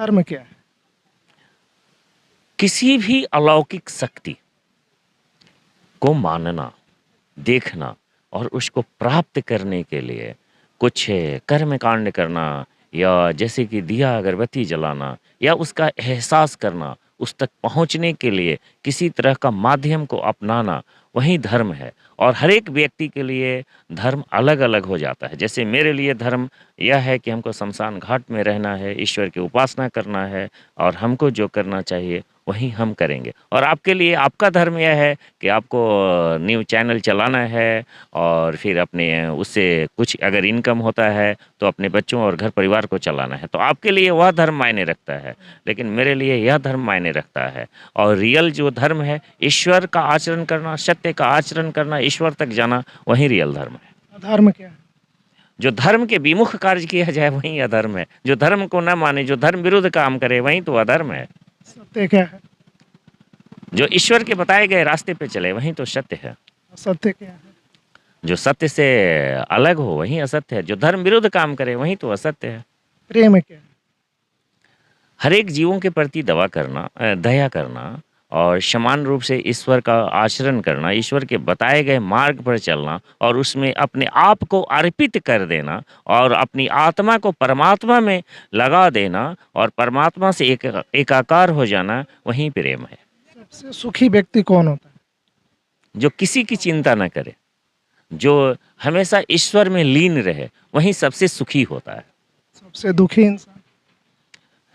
धर्म क्या है? किसी भी अलौकिक शक्ति को मानना, देखना और उसको प्राप्त करने के लिए कुछ कर्म कांड करना या जैसे कि दिया अगरबत्ती जलाना या उसका एहसास करना, उस तक पहुँचने के लिए किसी तरह का माध्यम को अपनाना, वही धर्म है। और हर एक व्यक्ति के लिए धर्म अलग-अलग हो जाता है। जैसे मेरे लिए धर्म यह है कि हमको शमशान घाट में रहना है, ईश्वर की उपासना करना है और हमको जो करना चाहिए वही हम करेंगे। और आपके लिए आपका धर्म यह है कि आपको न्यूज़ चैनल चलाना है और फिर अपने उससे कुछ अगर इनकम होता है तो अपने बच्चों और घर परिवार को चलाना है। तो आपके लिए वह धर्म मायने रखता है, लेकिन मेरे लिए यह धर्म मायने रखता है। और रियल जो धर्म है, ईश्वर का आचरण करना, सत्य का आचरण करना, ईश्वर तक जाना, वही रियल धर्म है। अधर्म क्या है? जो धर्म के विमुख कार्य किया जाए वही अधर्म है। जो धर्म को ना माने, जो धर्म विरुद्ध काम करे वही तो अधर्म है। सत्य क्या है? जो ईश्वर के बताए गए रास्ते पे चले वही तो सत्य है। असत्य क्या है? जो सत्य से अलग हो वही असत्य है। जो धर्म विरुद्ध काम करे वही तो असत्य है। प्रेम क्या है? हर एक जीवों के प्रति दया करना और समान रूप से ईश्वर का आचरण करना, ईश्वर के बताए गए मार्ग पर चलना और उसमें अपने आप को अर्पित कर देना और अपनी आत्मा को परमात्मा में लगा देना और परमात्मा से एकाकार हो जाना, वही प्रेम है। सबसे सुखी व्यक्ति कौन होता है? जो किसी की चिंता न करे, जो हमेशा ईश्वर में लीन रहे, वही सबसे सुखी होता है। सबसे दुखी इंसान?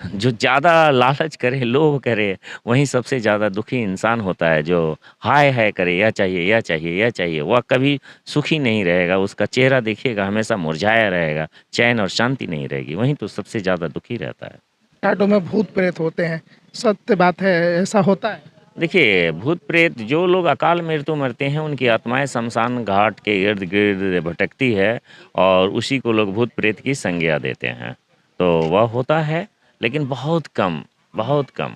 जो ज़्यादा लालच करे, लोभ करे, वही सबसे ज़्यादा दुखी इंसान होता है। जो हाय-हाय करे, यह चाहिए, यह चाहिए, यह चाहिए, वह कभी सुखी नहीं रहेगा। उसका चेहरा देखिएगा हमेशा मुरझाया रहेगा, चैन और शांति नहीं रहेगी, वही तो सबसे ज़्यादा दुखी रहता है। घाटों में भूत प्रेत होते हैं, सत्य बात है, ऐसा होता है? देखिए, भूत-प्रेत जो लोग अकाल मृत्यु मरते हैं, उनकी आत्माएँ शमशान घाट के इर्द-गिर्द भटकती है और उसी को लोग भूत-प्रेत की संज्ञा देते हैं। तो वह होता है, लेकिन बहुत कम, बहुत कम।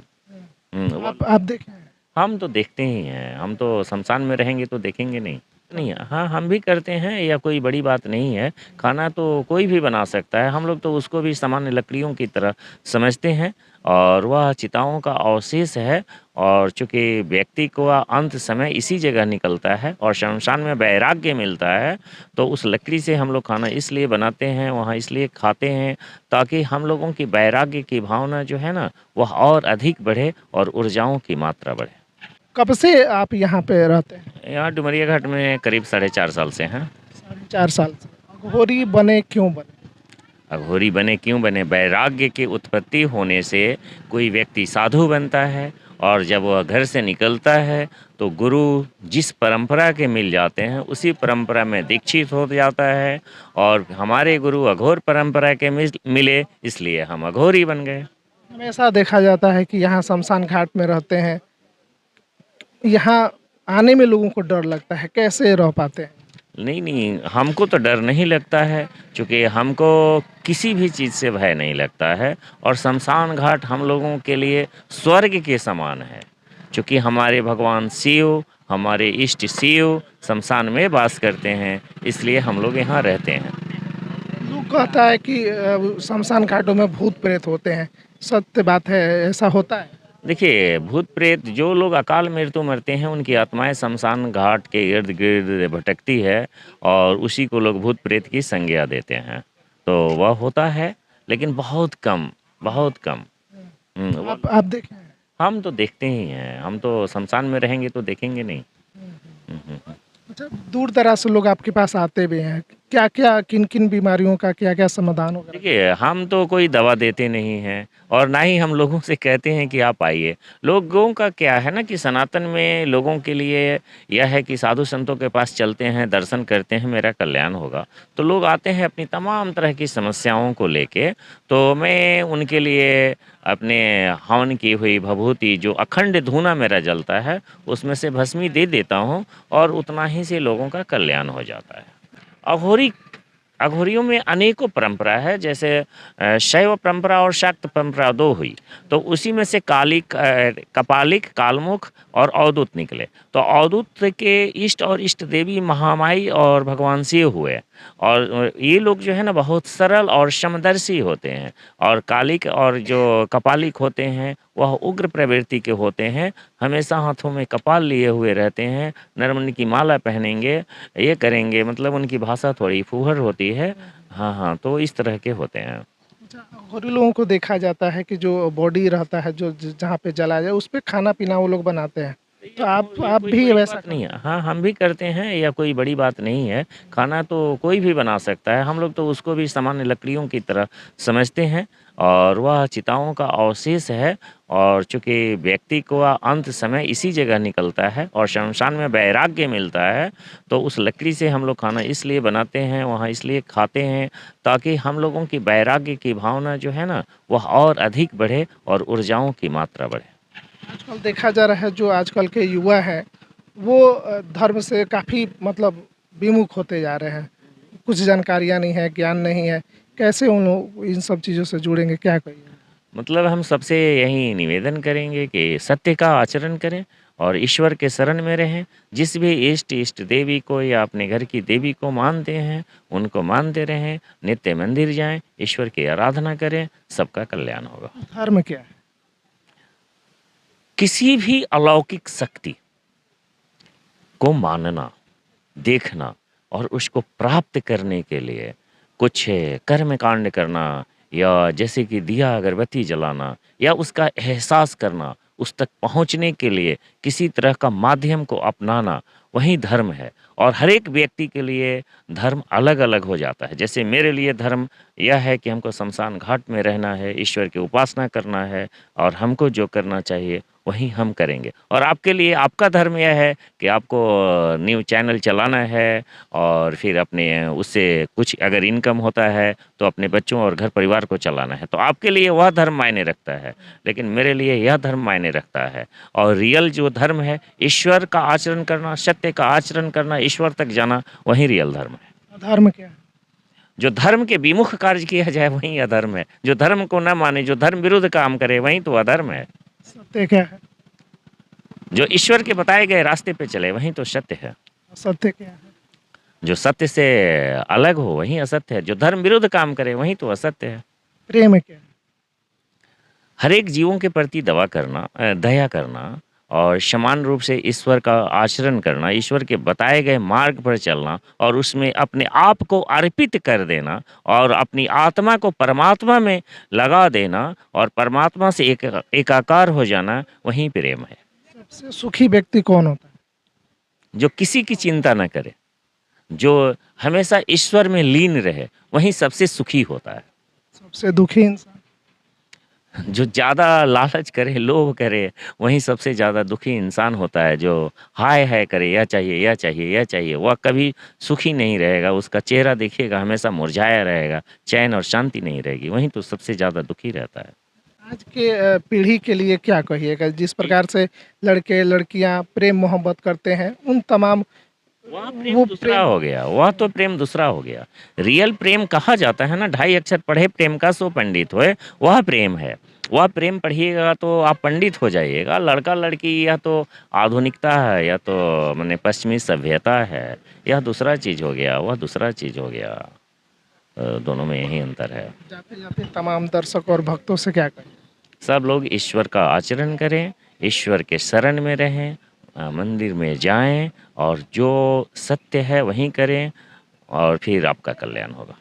वो आप देखे हैं? हम तो देखते ही हैं, हम तो शमशान में रहेंगे तो देखेंगे नहीं। नहीं, हाँ, हम भी करते हैं, या कोई बड़ी बात नहीं है। खाना तो कोई भी बना सकता है, हम लोग तो उसको भी सामान्य लकड़ियों की तरह समझते हैं और वह चिताओं का अवशेष है। और चूँकि व्यक्ति को अंत समय इसी जगह निकलता है और शमशान में वैराग्य मिलता है, तो उस लकड़ी से हम लोग खाना इसलिए बनाते हैं, वहाँ इसलिए खाते हैं, ताकि हम लोगों की वैराग्य की भावना जो है ना, वह और अधिक बढ़े और ऊर्जाओं की मात्रा बढ़े। कब से आप यहाँ पे रहते हैं? यहाँ डुमरिया घाट में करीब 4.5 साल से हैं। 4.5 साल से। अघोरी बने क्यों बने? अघोरी बने क्यों बने? वैराग्य की उत्पत्ति होने से कोई व्यक्ति साधु बनता है और जब वह घर से निकलता है तो गुरु जिस परंपरा के मिल जाते हैं उसी परंपरा में दीक्षित हो जाता है। और हमारे गुरु अघोर परंपरा के मिले, इसलिए हम अघोरी बन गए। हमेशा देखा जाता है कि यहाँ शमशान घाट में रहते हैं, यहाँ आने में लोगों को डर लगता है, कैसे रह पाते हैं? नहीं, नहीं, हमको तो डर नहीं लगता है, चूँकि हमको किसी भी चीज़ से भय नहीं लगता है और शमशान घाट हम लोगों के लिए स्वर्ग के समान है। चूँकि हमारे भगवान शिव, हमारे इष्ट शिव शमशान में वास करते हैं, इसलिए हम लोग यहाँ रहते हैं। लोग कहता है कि शमशान घाटों में भूत प्रेत होते हैं, सत्य बात है, ऐसा होता है? देखिए, भूत-प्रेत जो लोग अकाल मृत्यु मरते हैं, उनकी आत्माएँ शमशान घाट के इर्द-गिर्द भटकती है और उसी को लोग भूत-प्रेत की संज्ञा देते हैं। तो वह होता है, लेकिन बहुत कम, बहुत कम। वो आप देखे हैं? हम तो देखते ही हैं, हम तो शमशान में रहेंगे तो देखेंगे नहीं। अच्छा, दूर दराज से लोग आपके पास आते भी हैं, क्या क्या किन किन बीमारियों का क्या क्या समाधान होगा? देखिए, हम तो कोई दवा देते नहीं हैं और ना ही हम लोगों से कहते हैं कि आप आइए। लोगों का क्या है ना कि सनातन में लोगों के लिए यह है कि साधु संतों के पास चलते हैं, दर्शन करते हैं, मेरा कल्याण होगा। तो लोग आते हैं अपनी तमाम तरह की समस्याओं को लेके, तो मैं उनके लिए अपने हवन की हुई भभूति जो अखंड धूना मेरा जलता है, उसमें से भस्मी दे देता हूँ और उतना ही से लोगों का कल्याण हो जाता है। अघोरी अघोरियों में अनेकों परंपरा है, जैसे शैव परंपरा और शाक्त परंपरा 2 हुई। तो उसी में से कपालिक, कालमुख और अवधूत निकले। तो अवधूत के इष्ट और इष्ट देवी महामाई और भगवान शिव हुए। और ये लोग जो है ना बहुत सरल और समदर्शी होते हैं, और कालिक और जो कपालिक होते हैं वह उग्र प्रवृत्ति के होते हैं, हमेशा हाथों में कपाल लिए हुए रहते हैं, नरमनी की माला पहनेंगे, ये करेंगे, मतलब उनकी भाषा थोड़ी फूहड़ होती है। हाँ, हाँ, तो इस तरह के होते हैं। अच्छा, और भी लोगों को देखा जाता है कि जो बॉडी रहता है जो जहाँ पे जलाया जाए उस पे खाना पीना वो लोग बनाते हैं, तो ये आप कोई भी बड़ी वैसा बात नहीं करते है। हैं? हाँ, हम भी करते हैं, या कोई बड़ी बात नहीं है। खाना तो कोई भी बना सकता है। हम लोग तो उसको भी सामान्य लकड़ियों की तरह समझते हैं, और वह चिताओं का अवशेष है, और चूँकि व्यक्ति को अंत समय इसी जगह निकलता है और शमशान में वैराग्य मिलता है, तो उस लकड़ी से हम लोग खाना इसलिए बनाते हैं, वहाँ इसलिए खाते हैं, ताकि हम लोगों की वैराग्य की भावना जो है ना, वह और अधिक बढ़े और ऊर्जाओं की मात्रा बढ़े। आजकल देखा जा रहा है जो आजकल के युवा हैं वो धर्म से काफ़ी मतलब विमुख होते जा रहे हैं, कुछ जानकारियाँ नहीं है, ज्ञान नहीं है, कैसे उन लोग इन सब चीज़ों से जुड़ेंगे, क्या कहिए? मतलब हम सबसे यही निवेदन करेंगे कि सत्य का आचरण करें और ईश्वर के शरण में रहें। जिस भी इष्ट देवी को या अपने घर की देवी को मानते हैं, उनको मानते रहें, नित्य मंदिर जाएं, ईश्वर की आराधना करें, सबका कल्याण होगा। धर्म क्या है? किसी भी अलौकिक शक्ति को मानना, देखना और उसको प्राप्त करने के लिए कुछ कर्म कांड करना, या जैसे कि दिया अगरबत्ती जलाना, या उसका एहसास करना, उस तक पहुंचने के लिए किसी तरह का माध्यम को अपनाना, वही धर्म है। और हर एक व्यक्ति के लिए धर्म अलग-अलग हो जाता है। जैसे मेरे लिए धर्म यह है कि हमको शमशान घाट में रहना है, ईश्वर की उपासना करना है, और हमको जो करना चाहिए वही हम करेंगे। और आपके लिए आपका धर्म यह है कि आपको न्यूज़ चैनल चलाना है, और फिर अपने उससे कुछ अगर इनकम होता है तो अपने बच्चों और घर परिवार को चलाना है, तो आपके लिए वह धर्म मायने रखता है, लेकिन मेरे लिए यह धर्म मायने रखता है। और रियल जो धर्म है, ईश्वर का आचरण करना, सत्य का आचरण करना, ईश्वर तक जाना, वही रियल धर्म है। धर्म क्या है? जो धर्म के विमुख कार्य किया जाए वही अधर्म है। जो धर्म को न माने, जो धर्म विरुद्ध काम करे, वही तो अधर्म है। सत्य क्या है? जो ईश्वर के बताए गए रास्ते पे चले वही तो सत्य है। असत्य क्या है? जो सत्य से अलग हो वही असत्य है। जो धर्म विरुद्ध काम करे वही तो असत्य है। प्रेम क्या है? हर एक जीवों के प्रति दया करना, और समान रूप से ईश्वर का आचरण करना, ईश्वर के बताए गए मार्ग पर चलना, और उसमें अपने आप को अर्पित कर देना, और अपनी आत्मा को परमात्मा में लगा देना, और परमात्मा से एकाकार हो जाना, वही प्रेम है। सबसे सुखी व्यक्ति कौन होता है? जो किसी की चिंता न करे, जो हमेशा ईश्वर में लीन रहे, वही सबसे सुखी होता है। सबसे दुखी इंसान? जो ज़्यादा लालच करे, लोभ करे, वही सबसे ज़्यादा दुखी इंसान होता है। जो हाय-हाय करे, यह चाहिए, यह चाहिए, यह चाहिए, वह कभी सुखी नहीं रहेगा। उसका चेहरा देखिएगा हमेशा मुरझाया रहेगा, चैन और शांति नहीं रहेगी, वही तो सबसे ज़्यादा दुखी रहता है। आज के पीढ़ी के लिए क्या कहिएगा जिस प्रकार से लड़के लड़कियां प्रेम मोहब्बत करते हैं उन तमाम वह वो प्रेम दूसरा प्रेम हो गया, वह तो प्रेम दूसरा हो गया। रियल प्रेम कहा जाता है ना, ढाई अक्षर पढ़े प्रेम का सो पंडित होए, वह प्रेम है। वह प्रेम पढ़िएगा तो आप पंडित हो जाइएगा। लड़का-लड़की या तो आधुनिकता है, या तो माने पश्चिमी सभ्यता है, यह दूसरा चीज़ हो गया, वह दूसरा चीज़ हो गया। दोनों में यही अंतर है। जाते जाते तमाम दर्शक और भक्तों से क्या कहें? सब लोग ईश्वर का आचरण करें, ईश्वर के शरण में रहें, मंदिर में जाएँ, और जो सत्य है वही करें, और फिर आपका कल्याण होगा।